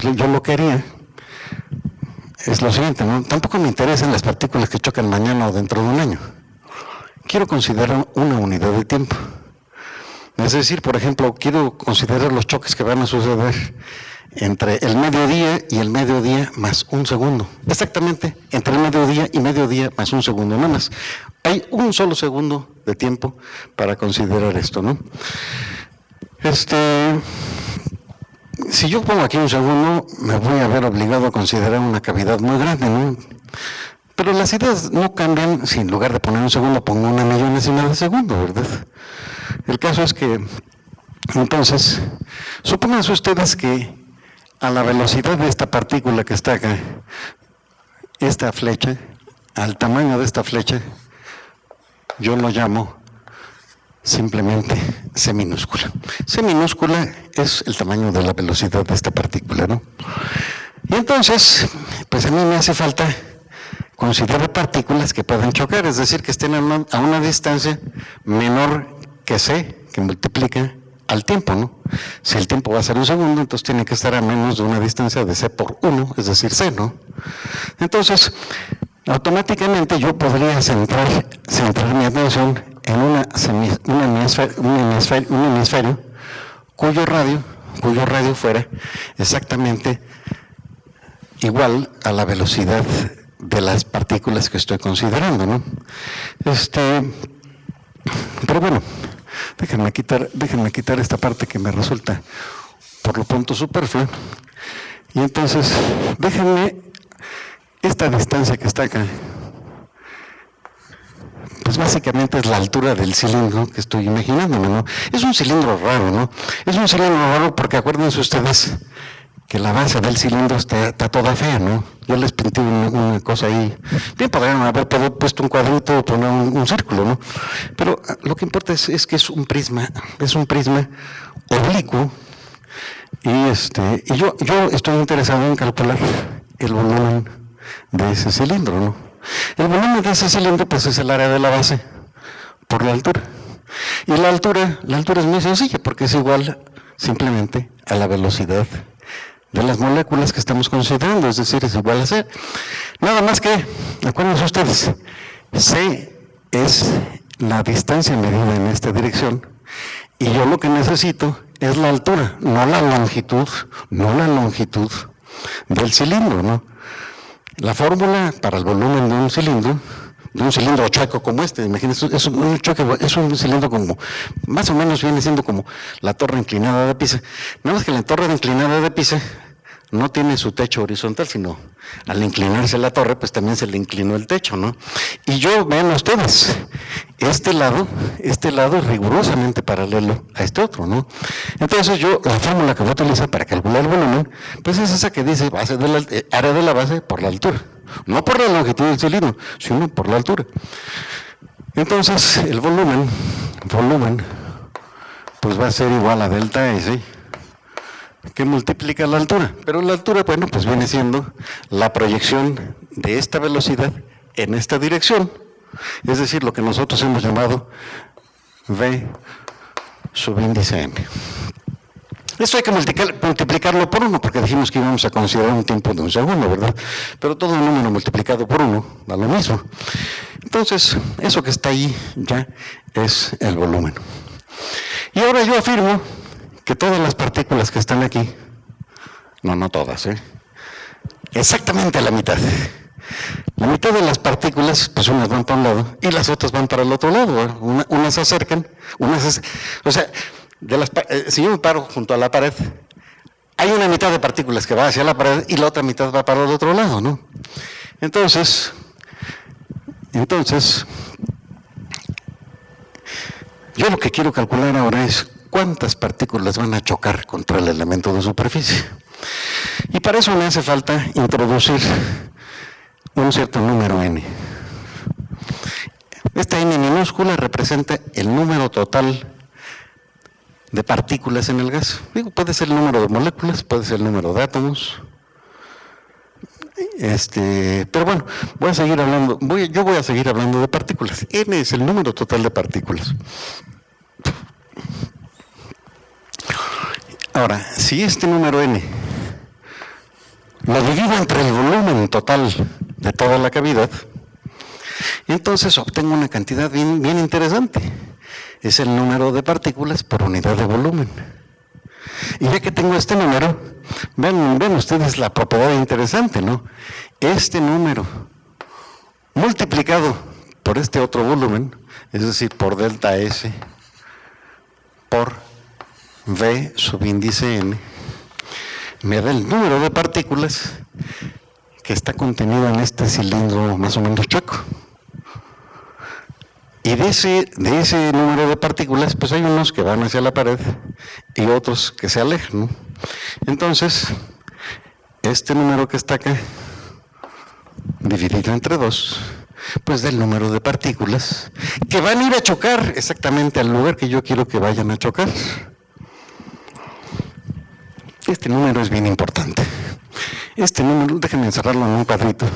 yo lo que haría es lo siguiente, ¿no? Tampoco me interesan las partículas que chocan mañana o dentro de un año. Quiero considerar una unidad de tiempo. Es decir, por ejemplo, quiero considerar los choques que van a suceder entre el mediodía y el mediodía más un segundo. Exactamente, entre el mediodía y mediodía más un segundo, nada más. Hay un solo segundo de tiempo para considerar esto, ¿no? Si yo pongo aquí un segundo, me voy a ver obligado a considerar una cavidad muy grande, ¿no? Pero las ideas no cambian si en lugar de poner un segundo pongo una millonésima de segundo, ¿verdad? El caso es que, entonces, supónganse ustedes que a la velocidad de esta partícula que está acá, esta flecha, al tamaño de esta flecha, yo lo llamo simplemente C minúscula. C minúscula es el tamaño de la velocidad de esta partícula, ¿no? Y entonces, pues a mí me hace falta considerar partículas que puedan chocar, es decir, que estén a una distancia menor que C, que multiplica al tiempo, ¿no? Si el tiempo va a ser un segundo, entonces tiene que estar a menos de una distancia de C por 1, es decir, C, ¿no? Entonces, automáticamente yo podría centrar mi atención en un hemisferio cuyo radio fuera exactamente igual a la velocidad de las partículas que estoy considerando, ¿no? Pero bueno, déjenme quitar esta parte que me resulta por lo pronto superflua. Y entonces, déjenme esta distancia que está acá, pues básicamente es la altura del cilindro que estoy imaginándome, ¿no? Es un cilindro raro, ¿no? Es un cilindro raro porque acuérdense ustedes que la base del cilindro está toda fea, ¿no? Yo les pinté una cosa ahí. Bien, podrían haber puesto un cuadrito o poner un círculo, ¿no? Pero lo que importa es que es un prisma oblicuo. Y yo estoy interesado en calcular el volumen de ese cilindro, ¿no? El volumen de ese cilindro, pues, es el área de la base por la altura. Y la altura es muy sencilla porque es igual simplemente a la velocidad de las moléculas que estamos considerando, es decir, es igual a C. Nada más que, acuérdense ustedes, C es la distancia medida en esta dirección y yo lo que necesito es la altura, no la longitud del cilindro, ¿no? La fórmula para el volumen de un cilindro chueco como este, imagínense, es un cilindro como, más o menos viene siendo como la torre inclinada de Pisa. Nada más que la torre inclinada de Pisa no tiene su techo horizontal, sino al inclinarse la torre, pues también se le inclinó el techo, ¿no? Y yo, vean ustedes, este lado es rigurosamente paralelo a este otro, ¿no? Entonces yo, la fórmula que voy a utilizar para calcular el volumen, pues es esa que dice área de la base por la altura. No por la longitud del cilindro, sino por la altura. Entonces, el volumen, pues va a ser igual a delta S, que multiplica la altura. Pero la altura, bueno, pues viene siendo la proyección de esta velocidad en esta dirección. Es decir, lo que nosotros hemos llamado V subíndice M. Esto hay que multiplicarlo por 1, porque dijimos que íbamos a considerar un tiempo de un segundo, ¿verdad? Pero todo un número multiplicado por 1 da lo mismo. Entonces, eso que está ahí ya es el volumen. Y ahora yo afirmo que todas las partículas que están aquí, no todas, exactamente la mitad. La mitad de las partículas, pues unas van para un lado y las otras van para el otro lado. Unas se acercan, o sea, si yo me paro junto a la pared, hay una mitad de partículas que va hacia la pared y la otra mitad va para el otro lado, ¿no? Entonces, yo lo que quiero calcular ahora es cuántas partículas van a chocar contra el elemento de superficie. Y para eso me hace falta introducir un cierto número n. Esta n minúscula representa el número total de partículas en el gas. Digo, puede ser el número de moléculas, puede ser el número de átomos. Pero bueno, yo voy a seguir hablando de partículas. N es el número total de partículas. Ahora, si este número n lo divido entre el volumen total de toda la cavidad, y entonces obtengo una cantidad bien interesante. Es el número de partículas por unidad de volumen. Y ya que tengo este número, ven ustedes la propiedad interesante, ¿no? Este número multiplicado por este otro volumen, es decir, por delta S, por V subíndice N, me da el número de partículas que está contenido en este cilindro más o menos chueco. Y de ese número de partículas, pues hay unos que van hacia la pared y otros que se alejan, ¿no? Entonces, este número que está acá, dividido entre 2, pues da el número de partículas que van a ir a chocar exactamente al lugar que yo quiero que vayan a chocar. Este número es bien importante. Este número, déjenme encerrarlo en un cuadrito.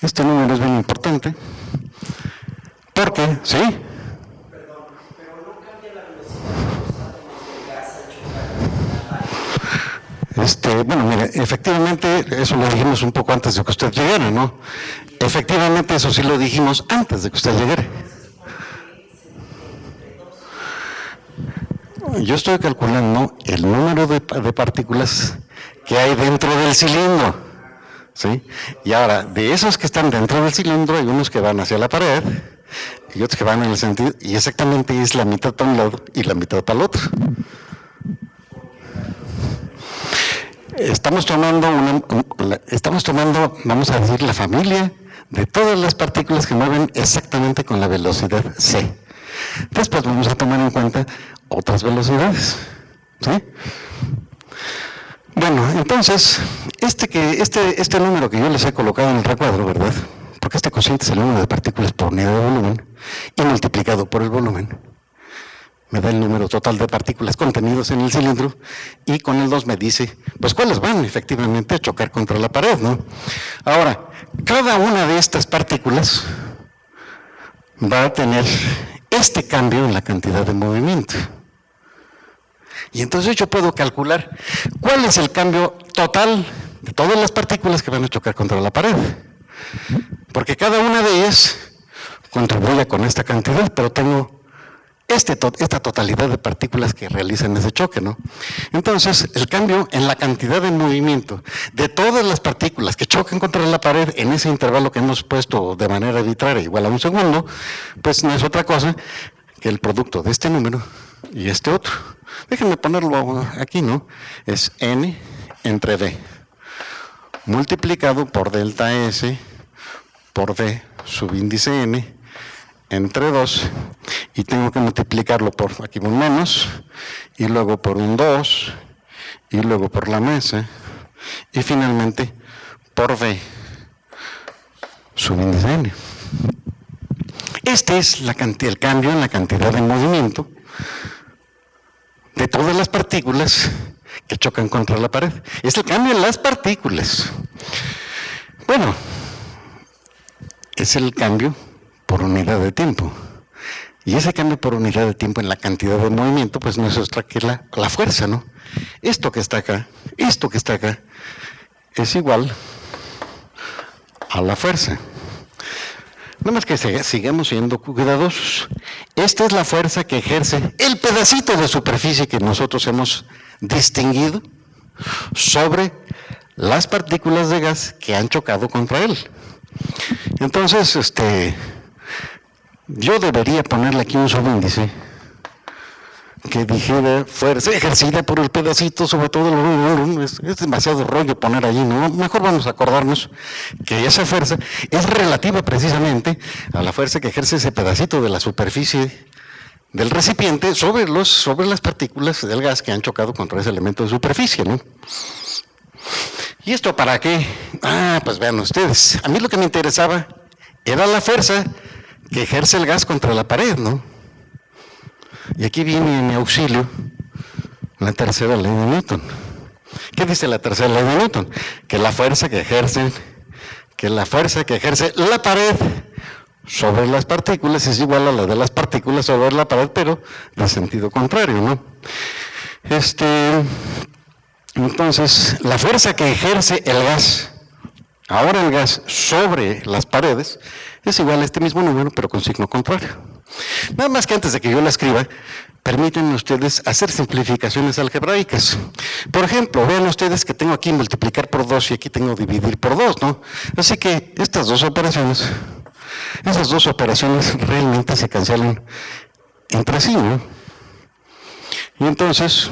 Este número es bien importante. ¿Por qué? ¿Sí? Perdón, pero no cambia la velocidad de los átomos del gas al chocar con la pared. Bueno, mire, efectivamente, eso lo dijimos un poco antes de que usted llegara, ¿no? Efectivamente, eso sí lo dijimos antes de que usted llegara. Yo estoy calculando el número de partículas que hay dentro del cilindro, ¿sí? Y ahora, de esos que están dentro del cilindro, hay unos que van hacia la pared y otros que van en el sentido, y exactamente es la mitad para un lado y la mitad para el otro. Estamos tomando, vamos a decir, la familia de todas las partículas que mueven exactamente con la velocidad c. Después vamos a tomar en cuenta otras velocidades, ¿sí? Bueno, entonces, este número que yo les he colocado en el recuadro, ¿verdad? Porque este cociente es el número de partículas por unidad de volumen, y multiplicado por el volumen, me da el número total de partículas contenidos en el cilindro, y con el 2 me dice, pues cuáles van efectivamente a chocar contra la pared, ¿no? Ahora, cada una de estas partículas va a tener este cambio en la cantidad de movimiento. Y entonces yo puedo calcular cuál es el cambio total de todas las partículas que van a chocar contra la pared. Porque cada una de ellas contribuye con esta cantidad, pero tengo esta totalidad de partículas que realizan ese choque, ¿no? Entonces, el cambio en la cantidad de movimiento de todas las partículas que chocan contra la pared en ese intervalo que hemos puesto de manera arbitraria igual a un segundo, pues no es otra cosa que el producto de este número y este otro. Déjenme ponerlo aquí, ¿no? Es n entre d, multiplicado por delta S por d subíndice n entre 2, y tengo que multiplicarlo por aquí un menos, y luego por un 2, y luego por la masa, y finalmente por v subíndice n. Este es el cambio en la cantidad de movimiento de todas las partículas que chocan contra la pared. Es el cambio en las partículas. Bueno, es el cambio por unidad de tiempo. Y ese cambio por unidad de tiempo en la cantidad de movimiento, pues no es otra que la fuerza, ¿no? Esto que está acá, es igual a la fuerza. Nada más que sigamos siendo cuidadosos. Esta es la fuerza que ejerce el pedacito de superficie que nosotros hemos distinguido sobre las partículas de gas que han chocado contra él. Entonces, yo debería ponerle aquí un subíndice que dijera fuerza ejercida por el pedacito, sobre todo es demasiado rollo poner allí, ¿no? Mejor vamos a acordarnos que esa fuerza es relativa precisamente a la fuerza que ejerce ese pedacito de la superficie del recipiente sobre las partículas del gas que han chocado contra ese elemento de superficie, ¿no? ¿Y esto para qué? Pues vean ustedes, a mí lo que me interesaba era la fuerza que ejerce el gas contra la pared, ¿no? Y aquí viene en mi auxilio la tercera ley de Newton. ¿Qué dice la tercera ley de Newton? Que la fuerza que ejerce la pared sobre las partículas es igual a la de las partículas sobre la pared, pero de sentido contrario, ¿no? Entonces, la fuerza que ejerce el gas, ahora el gas sobre las paredes, es igual a este mismo número, pero con signo contrario. Nada más que antes de que yo la escriba, permítanme ustedes hacer simplificaciones algebraicas. Por ejemplo, vean ustedes que tengo aquí multiplicar por 2 y aquí tengo dividir por 2, ¿no? Así que estas dos operaciones realmente se cancelan entre sí, ¿no? Y entonces,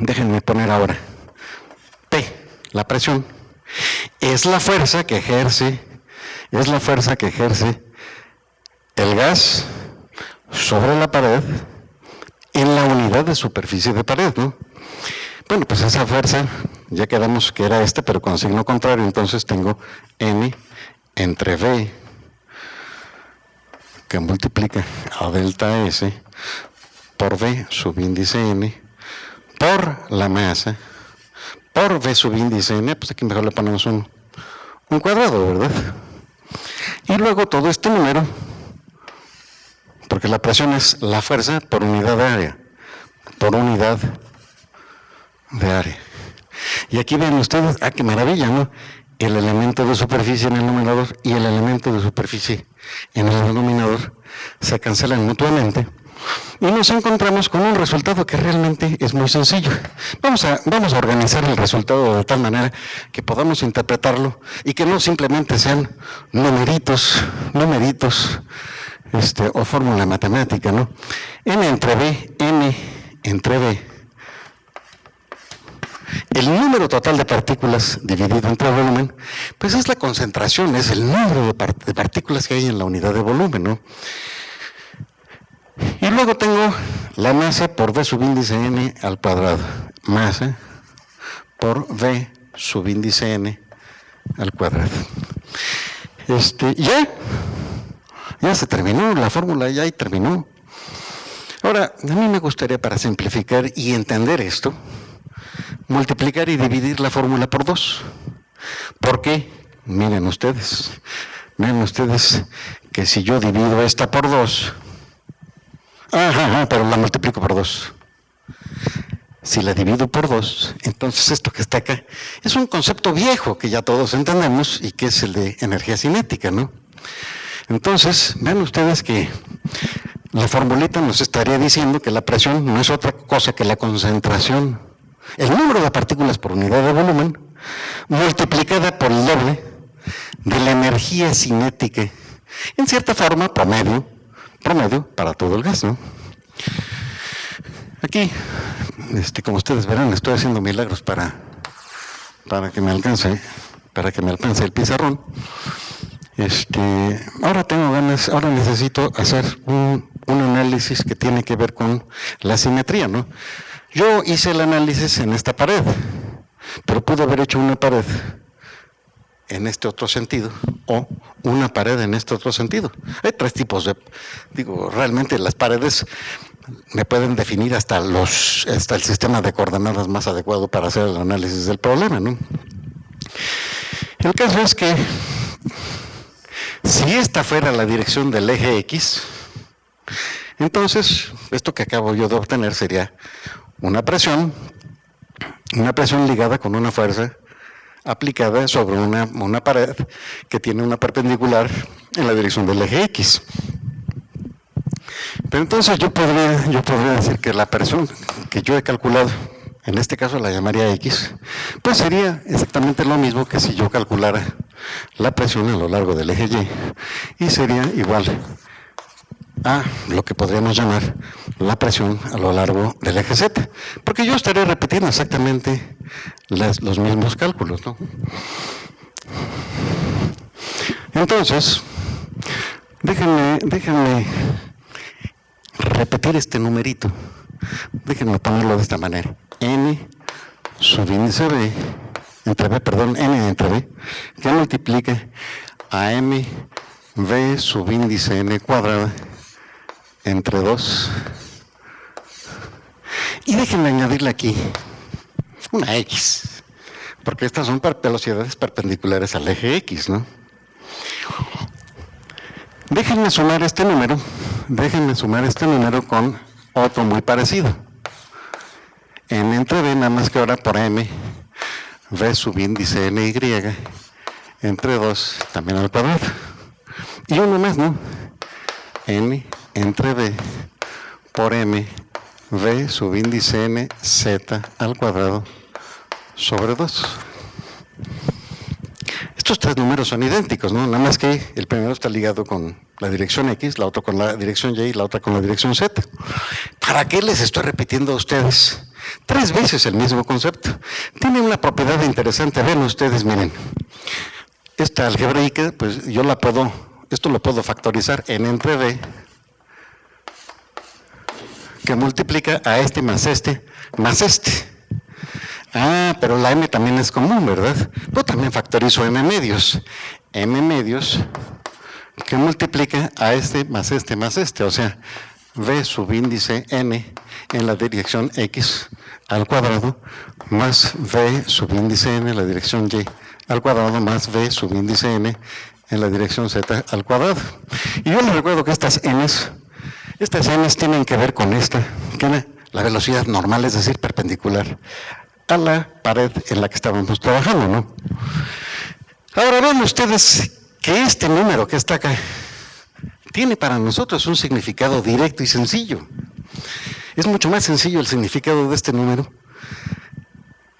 déjenme poner ahora, P, la presión, es la fuerza que ejerce el gas sobre la pared en la unidad de superficie de pared, ¿no? Bueno, pues esa fuerza, ya quedamos que era pero con signo contrario, entonces tengo N entre V, que multiplica a delta S, por V subíndice N, por la masa, por V subíndice N, pues aquí mejor le ponemos un cuadrado, ¿verdad? Y luego todo este número, porque la presión es la fuerza por unidad de área, Y aquí ven ustedes, qué maravilla, ¿no? El elemento de superficie en el numerador y el elemento de superficie en el denominador se cancelan mutuamente y nos encontramos con un resultado que realmente es muy sencillo. Vamos a organizar el resultado de tal manera que podamos interpretarlo y que no simplemente sean numeritos o fórmula matemática, ¿no? N entre B, el número total de partículas dividido entre el volumen, pues es la concentración, es el número de partículas que hay en la unidad de volumen, ¿no? Y luego tengo la masa por V subíndice N al cuadrado, masa por V subíndice N al cuadrado. Ya se terminó, la fórmula ya terminó. Ahora, a mí me gustaría, para simplificar y entender esto, multiplicar y dividir la fórmula por 2. ¿Por qué? Miren ustedes que si yo divido esta por 2, pero la multiplico por 2. Si la divido por 2, entonces esto que está acá es un concepto viejo que ya todos entendemos y que es el de energía cinética, ¿no? Entonces, vean ustedes que la formulita nos estaría diciendo que la presión no es otra cosa que la concentración, el número de partículas por unidad de volumen, multiplicada por el doble de la energía cinética, en cierta forma, promedio para todo el gas, ¿no? Aquí, como ustedes verán, estoy haciendo milagros para que me alcance el pizarrón. Ahora necesito hacer un análisis que tiene que ver con la simetría, ¿no? Yo hice el análisis en esta pared, pero pude haber hecho una pared en este otro sentido o una pared en este otro sentido. Hay 3 tipos realmente las paredes me pueden definir hasta el sistema de coordenadas más adecuado para hacer el análisis del problema, ¿no? El caso es que si esta fuera la dirección del eje X, entonces esto que acabo yo de obtener sería una presión ligada con una fuerza aplicada sobre una pared que tiene una perpendicular en la dirección del eje X. Pero entonces yo podría decir que la presión que yo he calculado, en este caso la llamaría X, pues sería exactamente lo mismo que si yo calculara la presión a lo largo del eje Y, y sería igual a lo que podríamos llamar la presión a lo largo del eje Z, porque yo estaré repitiendo exactamente los mismos cálculos, ¿no? Entonces, déjenme repetir este numerito, déjenme ponerlo de esta manera: N subíndice B, N entre B, que multiplica a M V subíndice N cuadrada entre 2. Y déjenme añadirle aquí una X, porque estas son velocidades perpendiculares al eje X, ¿no? Déjenme sumar este número con otro muy parecido. N entre B, nada más que ahora por M, V subíndice NY, entre 2, también al cuadrado. Y uno más, ¿no? N entre B por M, V subíndice N, Z al cuadrado sobre 2. Estos tres números son idénticos, ¿no? Nada más que el primero está ligado con la dirección X, la otra con la dirección Y y la otra con la dirección Z. ¿Para qué les estoy repitiendo a ustedes 3 veces el mismo concepto? Tiene una propiedad interesante. Ven ustedes, miren. Esta algebraica, pues yo la puedo, esto lo puedo factorizar en entre B, que multiplica a este más este, más este. Ah, pero la M también es común, ¿verdad? Yo también factorizo M medios. M medios que multiplica a este más este más este. O sea, V subíndice N en la dirección X al cuadrado más V subíndice N en la dirección Y al cuadrado más V subíndice N en la dirección Z al cuadrado. Y yo les recuerdo que estas N's tienen que ver con esta, que es la velocidad normal, es decir, perpendicular a la pared en la que estábamos trabajando, ¿no? Ahora ven ustedes que este número que está acá tiene para nosotros un significado directo y sencillo. Es mucho más sencillo el significado de este número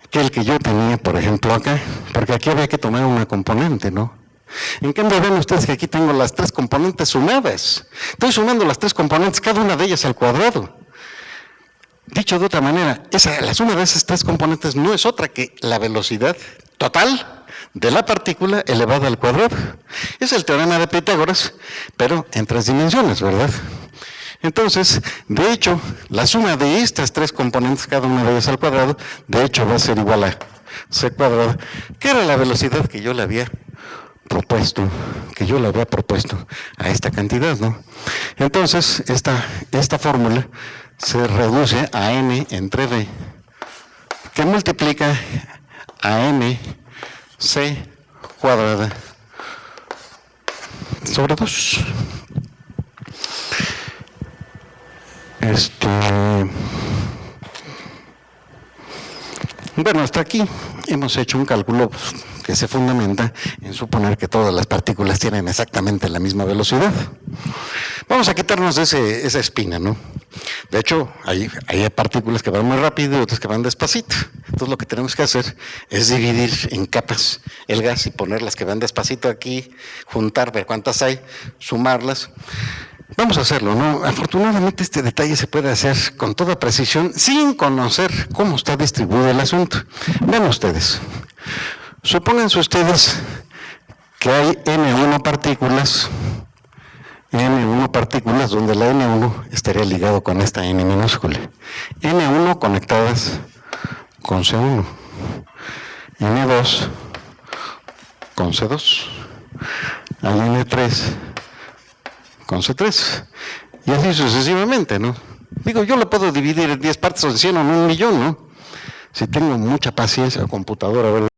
que el que yo tenía, por ejemplo, acá, porque aquí había que tomar una componente, ¿no? En cambio, ven ustedes que aquí tengo las 3 componentes sumadas. Estoy sumando las 3 componentes, cada una de ellas al cuadrado. Dicho de otra manera, la suma de esas 3 componentes no es otra que la velocidad total de la partícula elevada al cuadrado. Es el teorema de Pitágoras, pero en 3 dimensiones, ¿verdad? Entonces, de hecho, la suma de estas 3 componentes, cada una de ellas al cuadrado, de hecho va a ser igual a c cuadrado, que era la velocidad que yo le había propuesto, a esta cantidad, ¿no? Entonces, esta fórmula se reduce a n entre b, que multiplica a n c cuadrada sobre 2. Bueno, hasta aquí hemos hecho un cálculo que se fundamenta en suponer que todas las partículas tienen exactamente la misma velocidad. Vamos a quitarnos esa espina, ¿no? De hecho, hay partículas que van muy rápido y otras que van despacito. Entonces lo que tenemos que hacer es dividir en capas el gas y poner las que van despacito aquí, juntar, ver cuántas hay, sumarlas. Vamos a hacerlo, ¿no? Afortunadamente este detalle se puede hacer con toda precisión sin conocer cómo está distribuido el asunto. Vean ustedes. Supónganse ustedes que hay N1 partículas donde la N1 estaría ligado con esta N minúscula. N1 conectadas con C1. N2 con C2. Hay N3 con C3. Y así sucesivamente, ¿no? Digo, yo lo puedo dividir en 10 partes o en 100 o en 1 millón, ¿no? Si tengo mucha paciencia, computadora, ¿verdad?